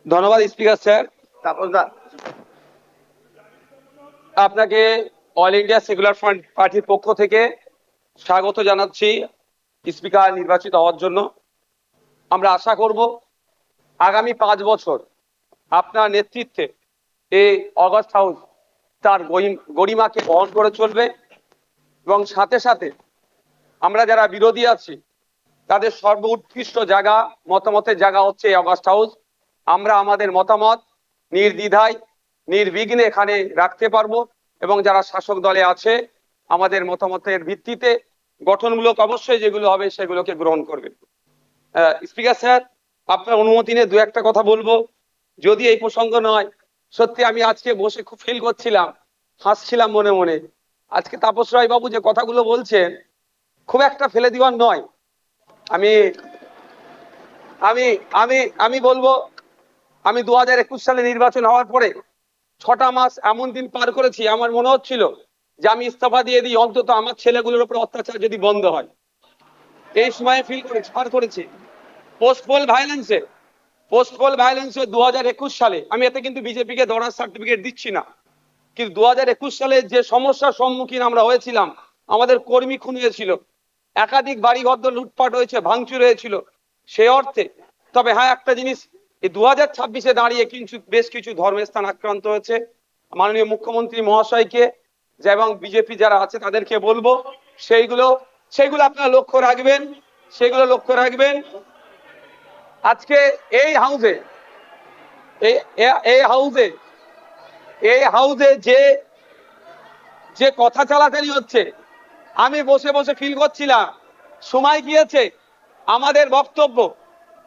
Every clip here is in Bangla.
ধন্যবাদ স্পিকার স্যার। তাপসদা, আপনাকে অল ইন্ডিয়া সেকুলার ফ্রন্ট পার্টির পক্ষ থেকে স্বাগত জানাচ্ছি স্পিকার নির্বাচিত হওয়ার জন্য। আমরা আশা করব আগামী 5 বছর আপনার নেতৃত্বে এই অগাস্ট হাউস তার গরিমাকে বহন করে চলবে এবং সাথে সাথে আমরা যারা বিরোধী আছি তাদের সর্বোৎকৃষ্ট জায়গা, মতামতের জায়গা হচ্ছে এই অগাস্ট হাউস। আমরা আমাদের মতামত নির্দ্বিধায় নির্বিঘ্নে এখানে রাখতে পারবো এবং যারা শাসক দলে আছে আমাদের মতামতের ভিত্তিতে গঠনমূলক অবশ্যই যেগুলো হবে সেগুলোকে গ্রহণ করবে। স্পিকার স্যার, আপনার অনুমতি নিয়ে দু একটা কথা বলবো, যদি এই প্রসঙ্গ নয়। সত্যি আমি আজকে বসে খুব ফিল করছিলাম, হাসছিলাম মনে মনে। আজকে তাপস রায় বাবু যে কথাগুলো বলছেন খুব একটা ফেলে দেওয়ার নয়। আমি আমি আমি আমি বলবো, আমি 2021 সালে নির্বাচন হওয়ার পরে 6টা মাস এমন দিন পার করেছি, আমার মনে হচ্ছিল যে আমি ইস্তফা দিয়ে দিই, অন্তত আমার ছেলেগুলোর উপর অত্যাচার যদি বন্ধ হয়। এই সময় ফিল করেছি, পার করেছি। পোস্টপোল ভায়োলেন্সে 2021 সালে, আমি এতে কিন্তু বিজেপিকে দৌড়ার সার্টিফিকেট দিচ্ছি না, কিন্তু 2021 সালে যে সমস্যার সম্মুখীন আমরা হয়েছিলাম, আমাদের কর্মী খুন হয়েছিল, একাধিক বাড়িঘর লুটপাট হয়েছে, ভাঙচুর হয়েছিল, সে অর্থে। তবে হ্যাঁ, একটা জিনিস, এই 2026-এ দাঁড়িয়ে কিন্তু বেশ কিছু ধর্মের স্থান আক্রান্ত হয়েছে। মাননীয় মুখ্যমন্ত্রী মহাশয়কে এবং বিজেপি যারা আছে তাদেরকে বলবো সেইগুলো আপনারা লক্ষ্য রাখবেন, সেগুলো লক্ষ্য রাখবেন। আজকে এই হাউসে এই হাউসে এই হাউসে যে যে কথা চালাচালি হচ্ছে, আমি বসে বসে ফিল করছিলাম সময় গিয়েছে আমাদের বক্তব্য,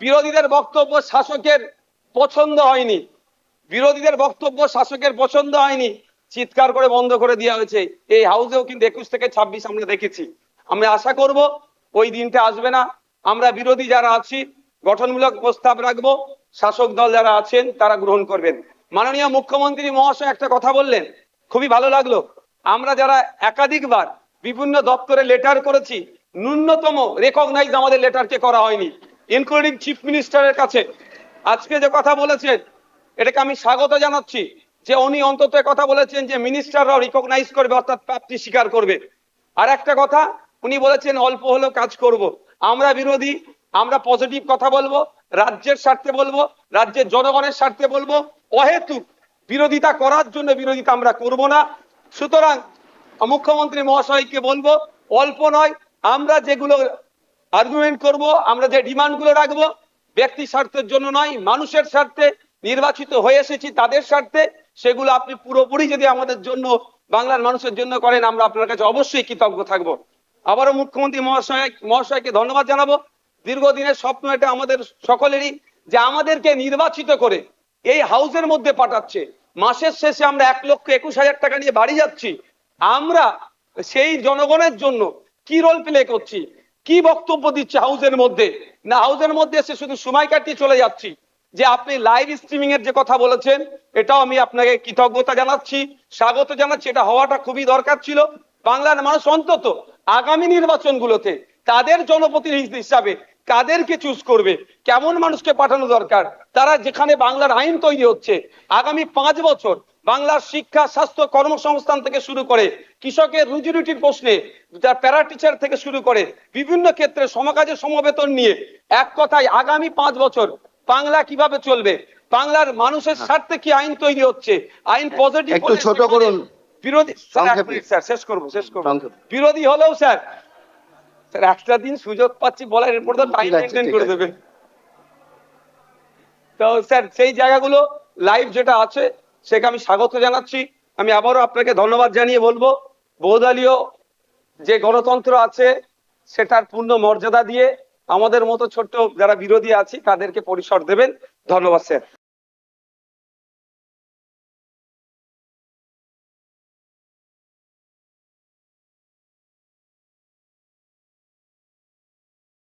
বিরোধীদের বক্তব্য শাসকের পছন্দ হয়নি, চিৎকার করে বন্ধ করে দেওয়া হয়েছে। এই হাউসেও কিন্তু 21 থেকে 26 আমরা দেখেছি। আমরা আশা করব ওই দিনটা আসবে না। আমরা বিরোধী যারা আছি গঠনমূলক প্রস্তাব রাখবো, শাসক দল যারা আছেন তারা গ্রহণ করবেন। মাননীয় মুখ্যমন্ত্রী মহাশয় একটা কথা বললেন, খুবই ভালো লাগলো। আমরা যারা একাধিকবার বিভিন্ন দপ্তরে লেটার করেছি, ন্যূনতম রেকগনাইজ আমাদের লেটারকে করা হয়নি, ইনক্লুডিং চিফ মিনিস্টারের কাছে। আজকে যে কথা বলেছেন এটাকে আমি স্বাগত জানাচ্ছি, যে উনি অন্তত কথা বলেছেন যে মিনিস্টাররাও রিকগনাইজ করবে, অর্থাৎ প্রাপ্তি স্বীকার করবে। আর একটা কথা উনি বলেছেন অল্প হলেও কাজ করব। আমরা বিরোধী, আমরা পজিটিভ কথা বলবো, রাজ্যের স্বার্থে বলবো, রাজ্যের জনগণের স্বার্থে বলবো। অহেতুক বিরোধিতা করার জন্য বিরোধিতা আমরা করব না। সুতরাং মুখ্যমন্ত্রী মহাশয়কে বলবো, অল্প নয়, আমরা যেগুলো আর্গুমেন্ট করব, আমরা যে ডিমান্ড গুলো রাখবো, ব্যক্তি স্বার্থের জন্য নয়, মানুষের স্বার্থে, নির্বাচিত হয়ে এসেছি তাদের স্বার্থে, সেগুলো আপনি পুরোপুরি যদি আমাদের জন্য, বাংলার মানুষের জন্য করেন, আমরা আপনার কাছে অবশ্যই কৃতজ্ঞ থাকবো। আবারও মুখ্যমন্ত্রী মহাশয়কে ধন্যবাদ জানাবো। দীর্ঘদিনের স্বপ্ন এটা আমাদের সকলেরই, যে আমাদেরকে নির্বাচিত করে এই হাউসের মধ্যে পাঠাচ্ছে। মাসের শেষে আমরা 1,21,000 টাকা নিয়ে বাড়ি যাচ্ছি। আমরা সেই জনগণের জন্য কি রোল প্লে করছি, কি বক্তব্য দিচ্ছে হাউসের মধ্যে, না হাউসের মধ্যে এসে শুধু সময় কাটিয়ে চলে যাচ্ছি। যে আপনি লাইভ স্ট্রিমিং এর যে কথা বলেছেন, এটাও আমি আপনাকে কৃতজ্ঞতা জানাচ্ছি, স্বাগত জানাচ্ছি। এটা হওয়াটা খুবই দরকার ছিল। বাংলার মানুষ অন্তত আগামী নির্বাচনগুলোতে তাদের জনপ্রতিনিধি হিসাবে কাদেরকে চুজ করবে, কেমন মানুষকে পাঠানো দরকার, তারা যেখানে বাংলার আইন তৈরি হচ্ছে আগামী 5 বছর, বাংলার শিক্ষা, স্বাস্থ্য, কর্মসংস্থান থেকে শুরু করে কৃষকের রুজি রুটির প্রশ্নে, প্যারা টিচার থেকে শুরু করে বিভিন্ন ক্ষেত্রে সমকাজে সমবেতন নিয়ে, এক কথায় আগামী 5 বছর বাংলা কিভাবে চলবে, বাংলার মানুষের স্বার্থে কি আইন তৈরি হচ্ছে, আইন পজিটিভ, একটু ছোট করুন। বিরোধী স্যার শেষ করবো বিরোধী হলেও স্যার একটা দিন সুযোগ পাচ্ছি বলার, এরপর তো টাইম মেনটেন করে দেবেন। তো স্যার সেই জায়গাগুলো লাইভ যেটা আছে সেটা আমি স্বাগত জানাচ্ছি। আমি আবারও আপনাকে ধন্যবাদ জানিয়ে বলবো, বহুদলীয় যে গণতন্ত্র আছে সেটার পূর্ণ মর্যাদা দিয়ে আমাদের মতো ছোট্ট যারা বিরোধী আছি তাদেরকে পরিসর দেবেন। ধন্যবাদ স্যার।